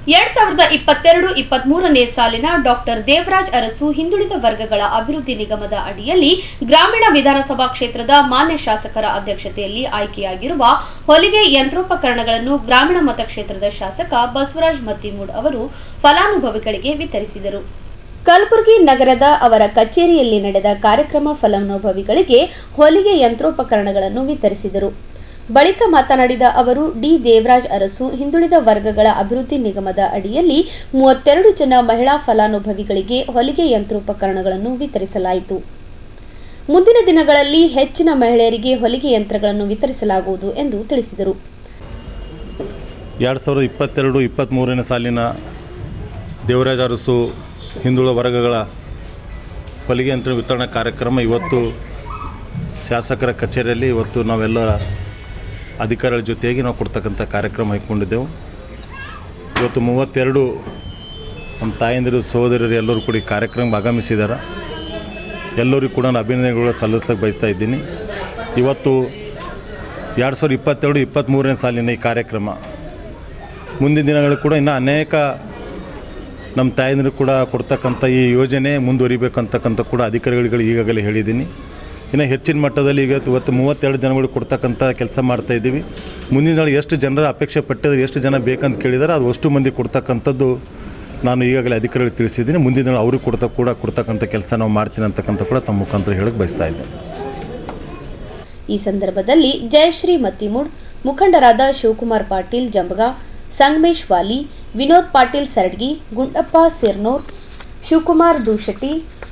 2022-23ನೇ ಸಾಲಿನ ಡಾಕ್ಟರ್ ದೇವರಾಜ್ ಅರಸು ಹಿಂದುಳಿದ ವರ್ಗಗಳ ಅಭಿವೃದ್ಧಿ ನಿಗಮದ ಅಡಿಯಲ್ಲಿ ಗ್ರಾಮೀಣ ವಿಧಾನಸಭಾ ಕ್ಷೇತ್ರದ ಮಾನ್ಯ ಶಾಸಕರ ಅಧ್ಯಕ್ಷತೆಯಲ್ಲಿ ಆಯ್ಕೆಯಾಗಿರುವ ಹೊಲಿಗೆ ಯಂತ್ರೋಪಕರಣಗಳನ್ನು ಗ್ರಾಮೀಣ ಮತಕ್ಷೇತ್ರದ ಶಾಸಕ ಬಸವರಾಜ ಮತ್ತಿಮೂಡ್ ಅವರು ಫಲಾನುಭವಿಗಳಿಗೆ ವಿತರಿಸಿದರು. ಕಲಬುರಗಿ ನಗರದ ಅವರ ಕಚೇರಿಯಲ್ಲಿ ನಡೆದ ಕಾರ್ಯಕ್ರಮ ಫಲಾನುಭವಿಗಳಿಗೆ ಹೊಲಿಗೆ ಯಂತ್ರೋಪಕರಣಗಳನ್ನು ವಿತರಿಸಿದರು. ಬಳಿಕ ಮಾತನಾಡಿದ ಅವರು, ಡಿ ದೇವರಾಜ್ ಅರಸು ಹಿಂದುಳಿದ ವರ್ಗಗಳ ಅಭಿವೃದ್ಧಿ ನಿಗಮದ ಅಡಿಯಲ್ಲಿ 32 ಜನ ಮಹಿಳಾ ಫಲಾನುಭವಿಗಳಿಗೆ ಹೊಲಿಗೆ ಯಂತ್ರೋಪಕರಣಗಳನ್ನು ವಿತರಿಸಲಾಯಿತು. ಮುಂದಿನ ದಿನಗಳಲ್ಲಿ ಹೆಚ್ಚಿನ ಮಹಿಳೆಯರಿಗೆ ಹೊಲಿಗೆ ಯಂತ್ರಗಳನ್ನು ವಿತರಿಸಲಾಗುವುದು ಎಂದು ತಿಳಿಸಿದರು. 2022-23ನೇ ಸಾಲಿನ ದೇವರಾಜ್ ಅರಸು ಹಿಂದುಳಿದ ವರ್ಗಗಳ ಹೊಲಿಗೆ ಯಂತ್ರ ವಿತರಣಾ ಕಾರ್ಯಕ್ರಮ ಇವತ್ತು ಶಾಸಕರ ಕಚೇರಿಯಲ್ಲಿ ನಾವೆಲ್ಲ ಅಧಿಕಾರಿಗಳ ಜೊತೆಯಾಗಿ ನಾವು ಕೊಡ್ತಕ್ಕಂಥ ಕಾರ್ಯಕ್ರಮ ಹಮ್ಮಿಕೊಂಡಿದ್ದೆವು. ಇವತ್ತು 32 ನಮ್ಮ ತಾಯಂದಿರು ಸಹೋದರರು ಎಲ್ಲರೂ ಕೂಡ ಈ ಕಾರ್ಯಕ್ರಮಕ್ಕೆ ಆಗಮಿಸಿದ್ದಾರೆ. ಎಲ್ಲರಿಗೂ ಕೂಡ ನಾನು ಅಭಿನಂದನೆಗಳು ಸಲ್ಲಿಸಲಿಕ್ಕೆ ಬಯಸ್ತಾ ಇದ್ದೀನಿ. ಇವತ್ತು 2022-23ನೇ ಸಾಲಿನ ಈ ಕಾರ್ಯಕ್ರಮ ಮುಂದಿನ ದಿನಗಳು ಕೂಡ ಇನ್ನೂ ಅನೇಕ ನಮ್ಮ ತಾಯಂದಿರು ಕೂಡ ಕೊಡ್ತಕ್ಕಂಥ ಈ ಯೋಜನೆ ಮುಂದುವರಿಬೇಕಂತಕ್ಕಂಥ ಕೂಡ ಅಧಿಕಾರಿಗಳಿಗೆ ಈಗಾಗಲೇ ಹೇಳಿದ್ದೀನಿ. ಇನ್ನು ಹೆಚ್ಚಿನ ಮಟ್ಟದಲ್ಲಿ ಇವತ್ತು 32 ಜನಗಳು ಕೊಡ್ತಕ್ಕಂಥ ಕೆಲಸ ಮಾಡ್ತಾಯಿದ್ದೀವಿ. ಮುಂದಿನ ದಿನ ಎಷ್ಟು ಜನರ ಅಪೇಕ್ಷೆ ಪಟ್ಟಿದ್ರೆ ಎಷ್ಟು ಜನ ಬೇಕಂತ ಕೇಳಿದರೆ ಅದು ಅಷ್ಟು ಮಂದಿ ಕೊಡ್ತಕ್ಕಂಥದ್ದು ನಾನು ಈಗಾಗಲೇ ಅಧಿಕಾರಿಗಳಿಗೆ ತಿಳಿಸಿದ್ದೀನಿ. ಮುಂದಿನ ದಿನ ಅವ್ರಿಗೆ ಕೊಡ್ತಕ್ಕಂಥ ಕೆಲಸ ನಾವು ಮಾಡ್ತೀನಿ ಅಂತಕ್ಕಂಥ ಕೂಡ ತಮ್ಮ ಮುಖಾಂತರ ಹೇಳಕ್ಕೆ ಬಯಸ್ತಾ ಇದ್ದೇನೆ. ಈ ಸಂದರ್ಭದಲ್ಲಿ ಜಯಶ್ರೀ ಮತ್ತಿಮೂಡ್, ಮುಖಂಡರಾದ ಶಿವಕುಮಾರ್ ಪಾಟೀಲ್ ಜಂಬಗ, ಸಂಗಮೇಶ್ ವಾಲಿ, ವಿನೋದ್ ಪಾಟೀಲ್ ಸರಡ್ಗಿ, ಗುಂಡಪ್ಪ ಸಿರ್ನೂರ್, ಶಿವಕುಮಾರ್ ದೂಶೆಟ್ಟಿ,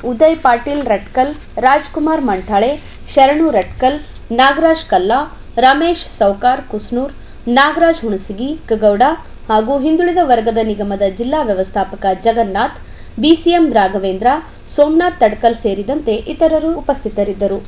ಉದಯ್ ಪಾಟೀಲ್ ರಟ್ಕಲ್, ರಾಜ್ಕುಮಾರ್ ಮಂಠಾಳೆ, ಶರಣು ರಟ್ಕಲ್, ನಾಗರಾಜ್ ಕಲ್ಲಾ, ರಮೇಶ್ ಸೌಕಾರ್ ಕುಸ್ನೂರ್, ನಾಗರಾಜ್ ಹುಣಸಗಿ ಗಗೌಡ ಹಾಗೂ ಹಿಂದುಳಿದ ವರ್ಗದ ನಿಗಮದ ಜಿಲ್ಲಾ ವ್ಯವಸ್ಥಾಪಕ ಜಗನ್ನಾಥ್, ಬಿಸಿಎಂ ರಾಘವೇಂದ್ರ, ಸೋಮನಾಥ್ ತಡ್ಕಲ್ ಸೇರಿದಂತೆ ಇತರರು ಉಪಸ್ಥಿತರಿದ್ದರು.